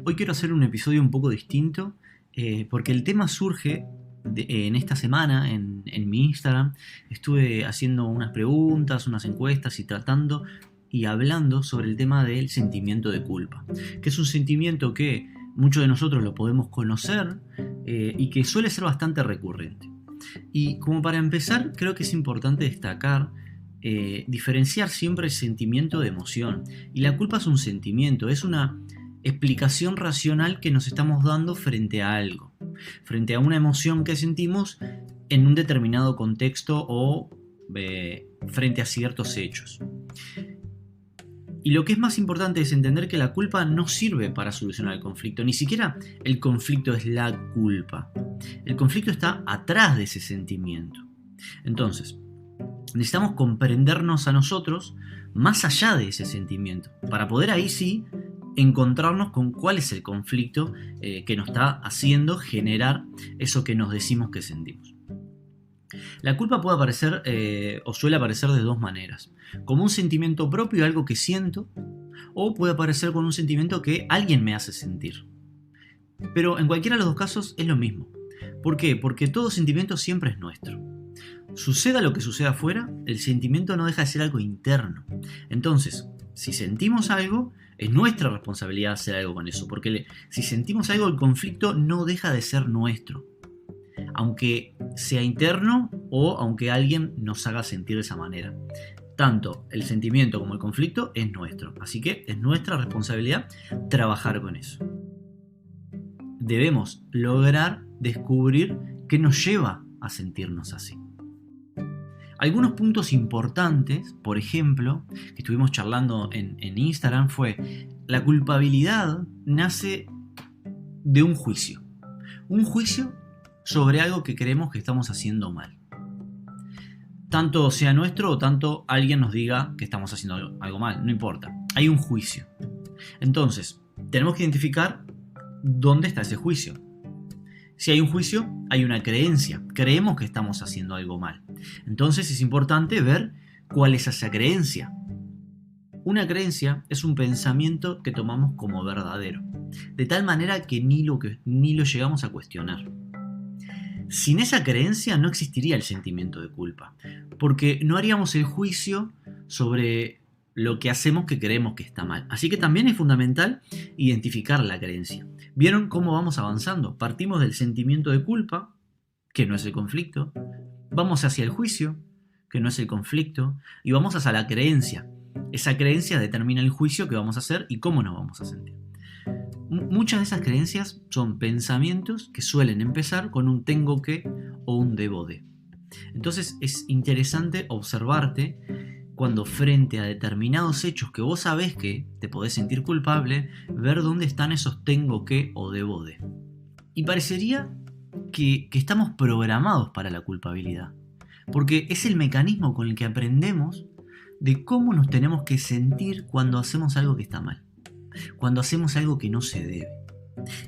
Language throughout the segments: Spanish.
Hoy quiero hacer un episodio un poco distinto porque el tema surge en esta semana en mi Instagram. Estuve haciendo unas preguntas, unas encuestas y tratando y hablando sobre el tema del sentimiento de culpa, que es un sentimiento que muchos de nosotros lo podemos conocer y que suele ser bastante recurrente. Y como para empezar, creo que es importante destacar diferenciar siempre el sentimiento de emoción. Y la culpa es un sentimiento, es una explicación racional que nos estamos dando frente a algo, frente a una emoción que sentimos en un determinado contexto o frente a ciertos hechos. Y lo que es más importante es entender que la culpa no sirve para solucionar el conflicto, ni siquiera el conflicto es la culpa. El conflicto está atrás de ese sentimiento. Entonces, necesitamos comprendernos a nosotros más allá de ese sentimiento, para poder ahí sí encontrarnos con cuál es el conflicto que nos está haciendo generar eso que nos decimos que sentimos. La culpa puede aparecer o suele aparecer de dos maneras: como un sentimiento propio, algo que siento, o puede aparecer con un sentimiento que alguien me hace sentir. Pero en cualquiera de los dos casos es lo mismo. ¿Por qué? Porque todo sentimiento siempre es nuestro. Suceda lo que suceda afuera, el sentimiento no deja de ser algo interno. Entonces, si sentimos algo, es nuestra responsabilidad hacer algo con eso, porque si sentimos algo, el conflicto no deja de ser nuestro, aunque sea interno o aunque alguien nos haga sentir de esa manera. Tanto el sentimiento como el conflicto es nuestro, así que es nuestra responsabilidad trabajar con eso. Debemos lograr descubrir qué nos lleva a sentirnos así. Algunos puntos importantes, por ejemplo, que estuvimos charlando en Instagram, fue: la culpabilidad nace de un juicio. Un juicio sobre algo que creemos que estamos haciendo mal. Tanto sea nuestro o tanto alguien nos diga que estamos haciendo algo mal, no importa. Hay un juicio. Entonces, tenemos que identificar dónde está ese juicio. Si hay un juicio, hay una creencia. Creemos que estamos haciendo algo mal. Entonces es importante ver cuál es esa creencia. Una creencia es un pensamiento que tomamos como verdadero, de tal manera que ni lo llegamos a cuestionar. Sin esa creencia no existiría el sentimiento de culpa, porque no haríamos el juicio sobre lo que hacemos que creemos que está mal. Así que también es fundamental identificar la creencia. ¿Vieron cómo vamos avanzando? Partimos del sentimiento de culpa, que no es el conflicto, vamos hacia el juicio, que no es el conflicto, y vamos hacia la creencia. Esa creencia determina el juicio que vamos a hacer y cómo nos vamos a sentir. Muchas de esas creencias son pensamientos que suelen empezar con un tengo que o un debo de. Entonces es interesante observarte cuando frente a determinados hechos que vos sabés que te podés sentir culpable, ver dónde están esos tengo que o debo de. Y parecería que estamos programados para la culpabilidad, porque es el mecanismo con el que aprendemos de cómo nos tenemos que sentir cuando hacemos algo que está mal, cuando hacemos algo que no se debe.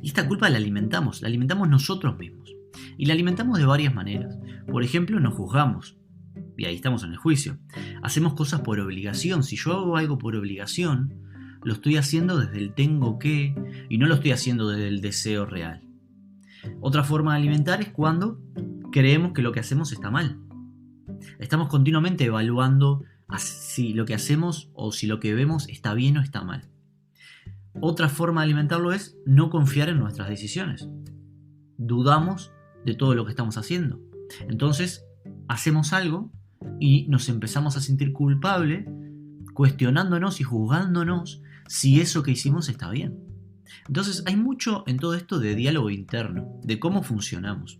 Y esta culpa la alimentamos nosotros mismos. Y la alimentamos de varias maneras. Por ejemplo, nos juzgamos. Y ahí estamos en el juicio. Hacemos cosas por obligación. Si yo hago algo por obligación, lo estoy haciendo desde el tengo que y no lo estoy haciendo desde el deseo real. Otra forma de alimentar es cuando creemos que lo que hacemos está mal. Estamos continuamente evaluando si lo que hacemos o si lo que vemos está bien o está mal. Otra forma de alimentarlo es no confiar en nuestras decisiones. Dudamos de todo lo que estamos haciendo. Entonces, hacemos algo y nos empezamos a sentir culpable, cuestionándonos y juzgándonos si eso que hicimos está bien. Entonces hay mucho en todo esto de diálogo interno, de cómo funcionamos.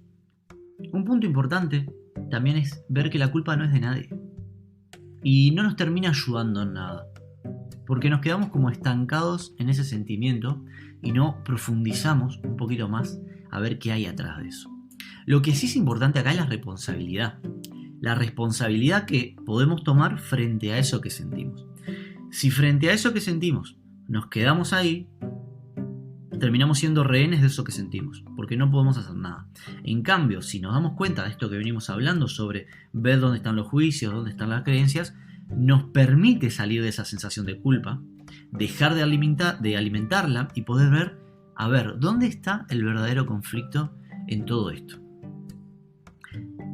Un punto importante también es ver que la culpa no es de nadie y no nos termina ayudando en nada, porque nos quedamos como estancados en ese sentimiento y no profundizamos un poquito más a ver qué hay atrás de eso. Lo que sí es importante acá es la responsabilidad. La responsabilidad que podemos tomar frente a eso que sentimos. Si frente a eso que sentimos nos quedamos ahí, terminamos siendo rehenes de eso que sentimos, porque no podemos hacer nada. En cambio, si nos damos cuenta de esto que venimos hablando sobre ver dónde están los juicios, dónde están las creencias, nos permite salir de esa sensación de culpa, dejar de alimentarla y poder ver a ver, ¿dónde está el verdadero conflicto en todo esto?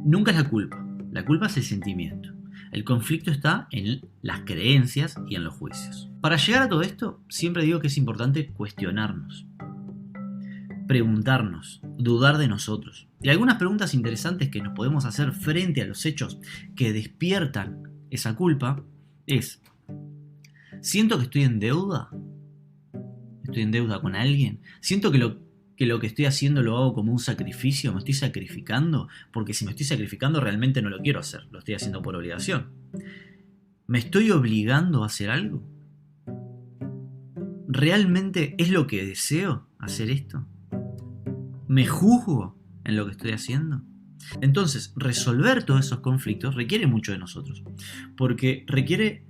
Nunca es la culpa es el sentimiento. El conflicto está en las creencias y en los juicios. Para llegar a todo esto, siempre digo que es importante cuestionarnos, preguntarnos, dudar de nosotros. Y algunas preguntas interesantes que nos podemos hacer frente a los hechos que despiertan esa culpa es: ¿siento que estoy en deuda? ¿Estoy en deuda con alguien? ¿Siento que lo que estoy haciendo lo hago como un sacrificio? ¿Me estoy sacrificando? Porque si me estoy sacrificando realmente no lo quiero hacer, lo estoy haciendo por obligación. ¿Me estoy obligando a hacer algo? ¿Realmente es lo que deseo hacer esto? ¿Me juzgo en lo que estoy haciendo? Entonces, resolver todos esos conflictos requiere mucho de nosotros, porque requiere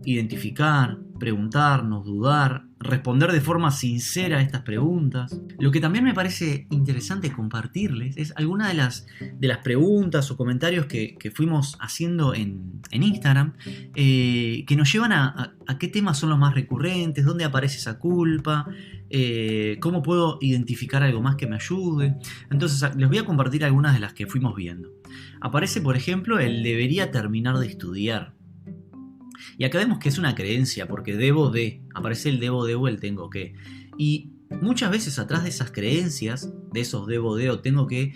identificar, preguntarnos, dudar, responder de forma sincera a estas preguntas. Lo que también me parece interesante compartirles es algunas de las preguntas o comentarios que fuimos haciendo en Instagram, que nos llevan a qué temas son los más recurrentes, dónde aparece esa culpa, cómo puedo identificar algo más que me ayude. Entonces les voy a compartir algunas de las que fuimos viendo. Aparece, por ejemplo, el debería terminar de estudiar. Y acá vemos que es una creencia, porque debo de, aparece el debo de o el tengo que. Y muchas veces atrás de esas creencias, de esos debo de o tengo que,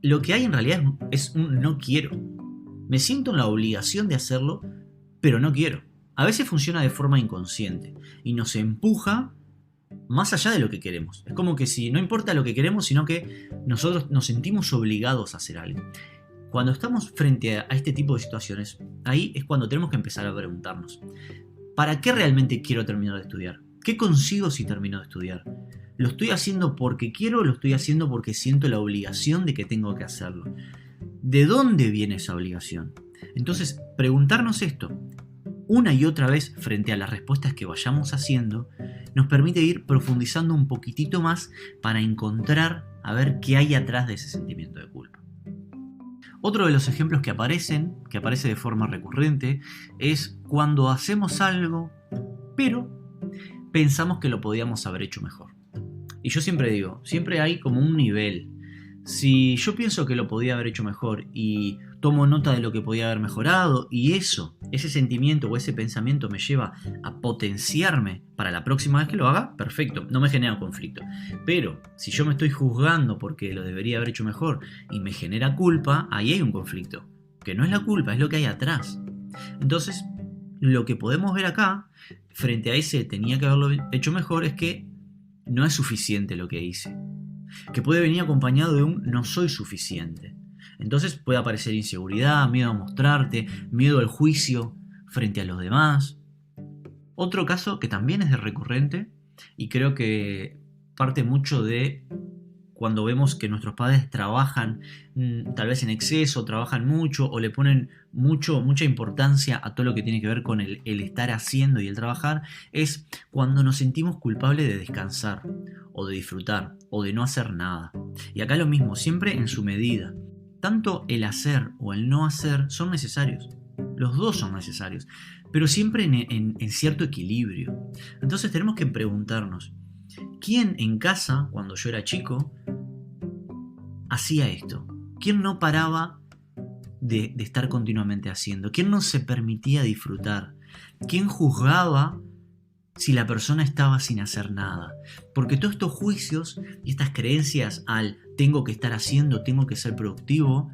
lo que hay en realidad es un no quiero. Me siento en la obligación de hacerlo, pero no quiero. A veces funciona de forma inconsciente y nos empuja más allá de lo que queremos. Es como que si no importa lo que queremos, sino que nosotros nos sentimos obligados a hacer algo. Cuando estamos frente a este tipo de situaciones, ahí es cuando tenemos que empezar a preguntarnos: ¿para qué realmente quiero terminar de estudiar? ¿Qué consigo si termino de estudiar? ¿Lo estoy haciendo porque quiero o lo estoy haciendo porque siento la obligación de que tengo que hacerlo? ¿De dónde viene esa obligación? Entonces, preguntarnos esto una y otra vez frente a las respuestas que vayamos haciendo nos permite ir profundizando un poquitito más para encontrar a ver qué hay atrás de ese sentimiento de culpa. Otro de los ejemplos que aparece de forma recurrente, es cuando hacemos algo, pero pensamos que lo podíamos haber hecho mejor. Y yo siempre digo, siempre hay como un nivel. Si yo pienso que lo podía haber hecho mejor y tomo nota de lo que podía haber mejorado, y ese sentimiento o ese pensamiento me lleva a potenciarme para la próxima vez que lo haga, perfecto, no me genera conflicto. Pero si yo me estoy juzgando porque lo debería haber hecho mejor y me genera culpa, ahí hay un conflicto, que no es la culpa, es lo que hay atrás. Entonces, lo que podemos ver acá, frente a ese tenía que haberlo hecho mejor, es que no es suficiente lo que hice, que puede venir acompañado de un no soy suficiente. Entonces puede aparecer inseguridad, miedo a mostrarte, miedo al juicio frente a los demás. Otro caso que también es de recurrente y creo que parte mucho de cuando vemos que nuestros padres trabajan tal vez en exceso, trabajan mucho o le ponen mucha importancia a todo lo que tiene que ver con el estar haciendo y el trabajar, es cuando nos sentimos culpables de descansar o de disfrutar o de no hacer nada. Y acá lo mismo, siempre en su medida. Tanto el hacer o el no hacer son necesarios. Los dos son necesarios, pero siempre en cierto equilibrio. Entonces tenemos que preguntarnos: ¿quién en casa, cuando yo era chico, hacía esto? ¿Quién no paraba de estar continuamente haciendo? ¿Quién no se permitía disfrutar? ¿Quién juzgaba si la persona estaba sin hacer nada? Porque todos estos juicios y estas creencias al tengo que estar haciendo, tengo que ser productivo,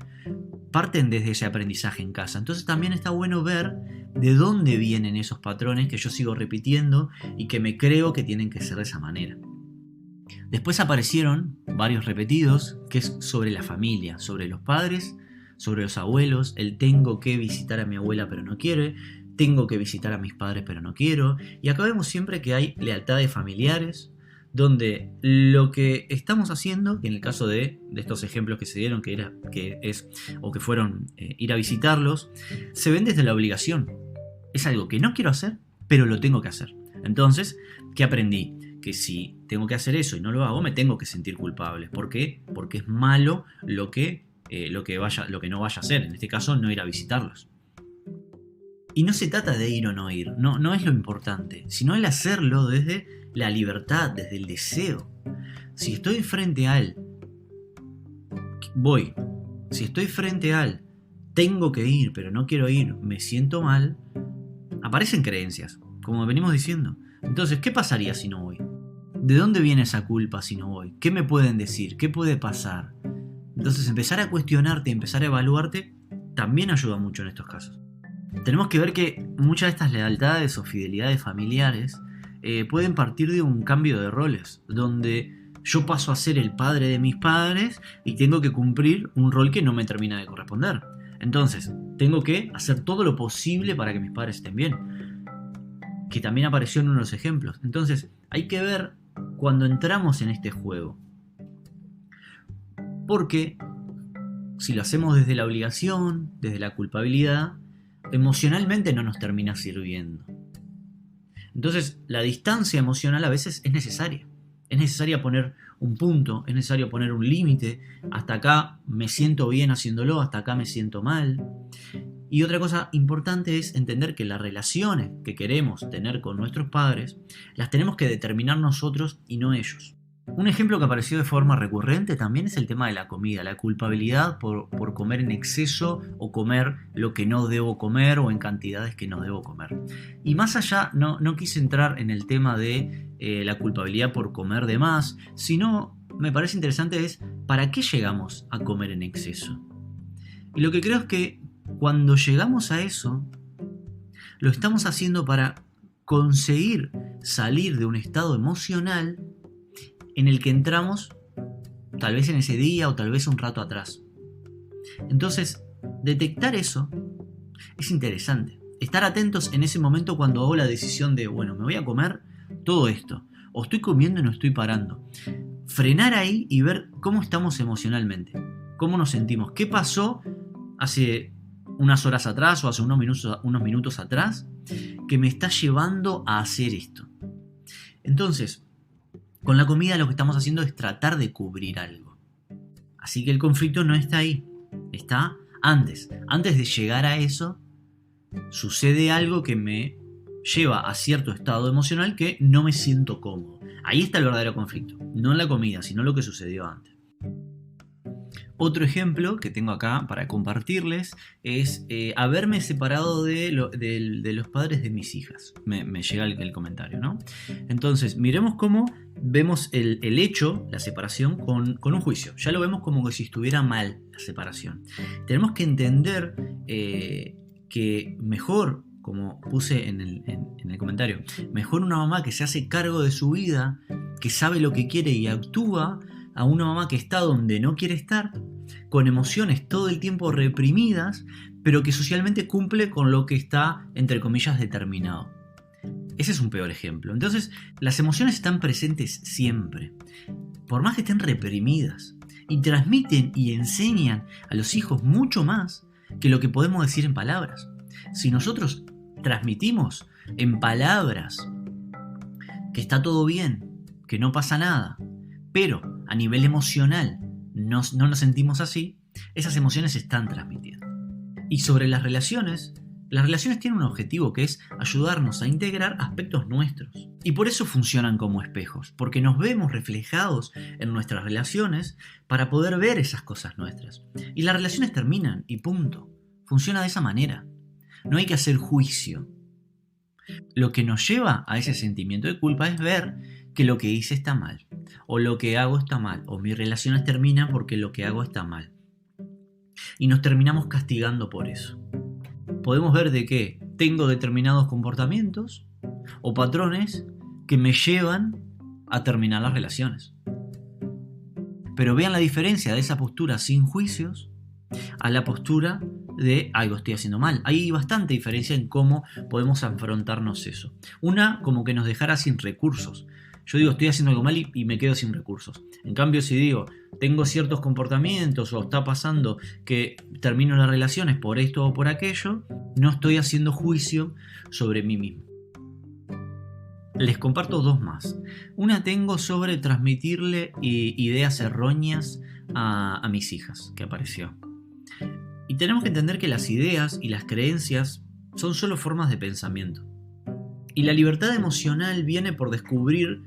parten desde ese aprendizaje en casa. Entonces también está bueno ver de dónde vienen esos patrones que yo sigo repitiendo y que me creo que tienen que ser de esa manera. Después aparecieron varios repetidos, que es sobre la familia, sobre los padres, sobre los abuelos, el tengo que visitar a mi abuela pero no quiere, tengo que visitar a mis padres pero no quiero. Y acá vemos siempre que hay lealtades familiares, donde lo que estamos haciendo, que en el caso de estos ejemplos que se dieron, que fueron ir a visitarlos, se ven desde la obligación. Es algo que no quiero hacer, pero lo tengo que hacer. Entonces, ¿qué aprendí? Que si tengo que hacer eso y no lo hago, me tengo que sentir culpable. ¿Por qué? Porque es malo lo que no vaya a hacer. En este caso, no ir a visitarlos. Y no se trata de ir o no ir, no es lo importante, sino el hacerlo desde la libertad, desde el deseo. Si estoy frente al voy, si estoy frente al tengo que ir pero no quiero ir, me siento mal, aparecen creencias, como venimos diciendo. Entonces, ¿qué pasaría si no voy? ¿De dónde viene esa culpa si no voy? ¿Qué me pueden decir? ¿Qué puede pasar? Entonces, empezar a cuestionarte, empezar a evaluarte, también ayuda mucho en estos casos. Tenemos que ver que muchas de estas lealtades o fidelidades familiares pueden partir de un cambio de roles, donde yo paso a ser el padre de mis padres y tengo que cumplir un rol que no me termina de corresponder. Entonces, tengo que hacer todo lo posible para que mis padres estén bien, que también apareció en uno de los ejemplos. Entonces, hay que ver cuando entramos en este juego, porque si lo hacemos desde la obligación, desde la culpabilidad, emocionalmente no nos termina sirviendo. Entonces, la distancia emocional a veces es necesaria. Es necesaria poner un punto, es necesario poner un límite. Hasta acá me siento bien haciéndolo, hasta acá me siento mal. Y otra cosa importante es entender que las relaciones que queremos tener con nuestros padres las tenemos que determinar nosotros y no ellos. Un ejemplo que apareció de forma recurrente también es el tema de la comida, la culpabilidad por comer en exceso o comer lo que no debo comer o en cantidades que no debo comer. Y más allá, no quise entrar en el tema de la culpabilidad por comer de más, sino me parece interesante es ¿para qué llegamos a comer en exceso? Y lo que creo es que cuando llegamos a eso, lo estamos haciendo para conseguir salir de un estado emocional en el que entramos tal vez en ese día o tal vez un rato atrás. Entonces, detectar eso es interesante. Estar atentos en ese momento cuando hago la decisión de, bueno, me voy a comer todo esto, o estoy comiendo y no estoy parando. Frenar ahí y ver cómo estamos emocionalmente, cómo nos sentimos, qué pasó hace unas horas atrás o hace unos minutos atrás que me está llevando a hacer esto. Entonces, con la comida lo que estamos haciendo es tratar de cubrir algo. Así que el conflicto no está ahí, está antes. Antes de llegar a eso, sucede algo que me lleva a cierto estado emocional que no me siento cómodo. Ahí está el verdadero conflicto, no en la comida, sino lo que sucedió antes. Otro ejemplo que tengo acá para compartirles es haberme separado de los padres de mis hijas. Me llega el comentario, ¿no? Entonces, miremos cómo vemos el hecho, la separación, con un juicio. Ya lo vemos como que si estuviera mal la separación. Tenemos que entender que mejor, como puse en el comentario, mejor una mamá que se hace cargo de su vida, que sabe lo que quiere y actúa, a una mamá que está donde no quiere estar, con emociones todo el tiempo reprimidas, pero que socialmente cumple con lo que está, entre comillas, determinado. Ese es un peor ejemplo. Entonces, las emociones están presentes siempre, por más que estén reprimidas, y transmiten y enseñan a los hijos mucho más que lo que podemos decir en palabras. Si nosotros transmitimos en palabras que está todo bien, que no pasa nada, pero a nivel emocional no nos sentimos así, esas emociones se están transmitiendo. Y sobre las relaciones tienen un objetivo que es ayudarnos a integrar aspectos nuestros. Y por eso funcionan como espejos, porque nos vemos reflejados en nuestras relaciones para poder ver esas cosas nuestras. Y las relaciones terminan y punto. Funciona de esa manera. No hay que hacer juicio. Lo que nos lleva a ese sentimiento de culpa es ver que lo que hice está mal, o lo que hago está mal, o mis relaciones terminan porque lo que hago está mal. Y nos terminamos castigando por eso. Podemos ver de que tengo determinados comportamientos o patrones que me llevan a terminar las relaciones. Pero vean la diferencia de esa postura sin juicios a la postura de algo estoy haciendo mal. Hay bastante diferencia en cómo podemos afrontarnos eso. Una, como que nos dejara sin recursos. Yo digo, estoy haciendo algo mal y me quedo sin recursos. En cambio, si digo, tengo ciertos comportamientos o está pasando que termino las relaciones por esto o por aquello, no estoy haciendo juicio sobre mí mismo. Les comparto dos más. Una tengo sobre transmitirle ideas erróneas a mis hijas, que apareció. Y tenemos que entender que las ideas y las creencias son solo formas de pensamiento. Y la libertad emocional viene por descubrir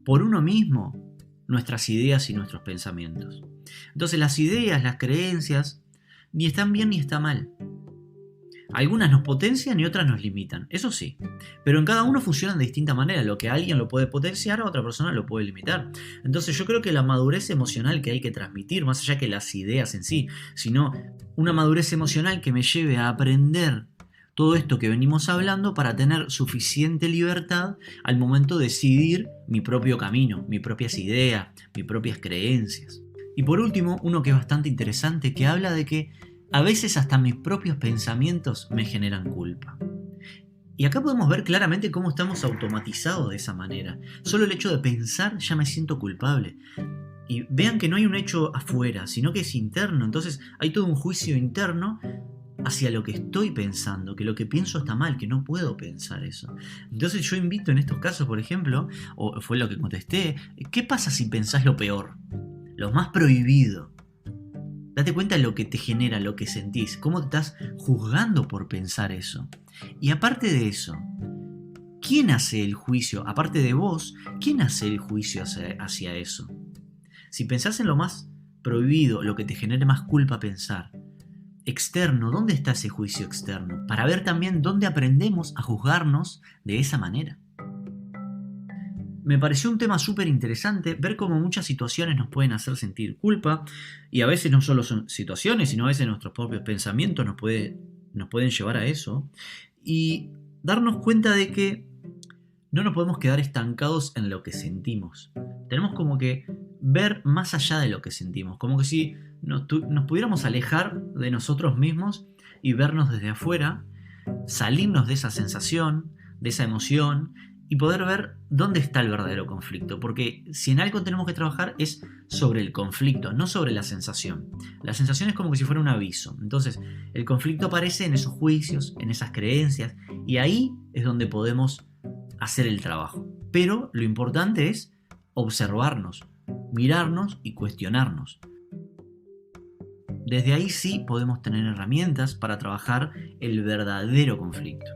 por uno mismo nuestras ideas y nuestros pensamientos. Entonces las ideas, las creencias, ni están bien ni está mal. Algunas nos potencian y otras nos limitan, eso sí, pero en cada uno funcionan de distinta manera. Lo que a alguien lo puede potenciar, a otra persona lo puede limitar. Entonces yo creo que la madurez emocional que hay que transmitir, más allá que las ideas en sí, sino una madurez emocional que me lleve a aprender todo esto que venimos hablando para tener suficiente libertad al momento de decidir mi propio camino, mis propias ideas, mis propias creencias. Y por último, uno que es bastante interesante, que habla de que a veces hasta mis propios pensamientos me generan culpa. Y acá podemos ver claramente cómo estamos automatizados de esa manera. Solo el hecho de pensar ya me siento culpable. Y vean que no hay un hecho afuera, sino que es interno. Entonces hay todo un juicio interno hacia lo que estoy pensando, que lo que pienso está mal, que no puedo pensar eso. Entonces yo invito en estos casos, por ejemplo, o fue lo que contesté, ¿qué pasa si pensás lo peor? Lo más prohibido. Date cuenta de lo que te genera, lo que sentís, cómo te estás juzgando por pensar eso. Y aparte de eso, ¿quién hace el juicio? Aparte de vos, ¿quién hace el juicio hacia eso? Si pensás en lo más prohibido, lo que te genere más culpa pensar, externo, ¿dónde está ese juicio externo? Para ver también dónde aprendemos a juzgarnos de esa manera. Me pareció un tema súper interesante ver cómo muchas situaciones nos pueden hacer sentir culpa, y a veces no solo son situaciones, sino a veces nuestros propios pensamientos nos pueden llevar a eso, y darnos cuenta de que no nos podemos quedar estancados en lo que sentimos. Tenemos como que ver más allá de lo que sentimos, como que si nos pudiéramos alejar de nosotros mismos y vernos desde afuera, salirnos de esa sensación, de esa emoción, y poder ver dónde está el verdadero conflicto. Porque si en algo tenemos que trabajar es sobre el conflicto, no sobre la sensación. La sensación es como que si fuera un aviso. Entonces, el conflicto aparece en esos juicios, en esas creencias, y ahí es donde podemos hacer el trabajo. Pero lo importante es observarnos, mirarnos y cuestionarnos. Desde ahí sí podemos tener herramientas para trabajar el verdadero conflicto.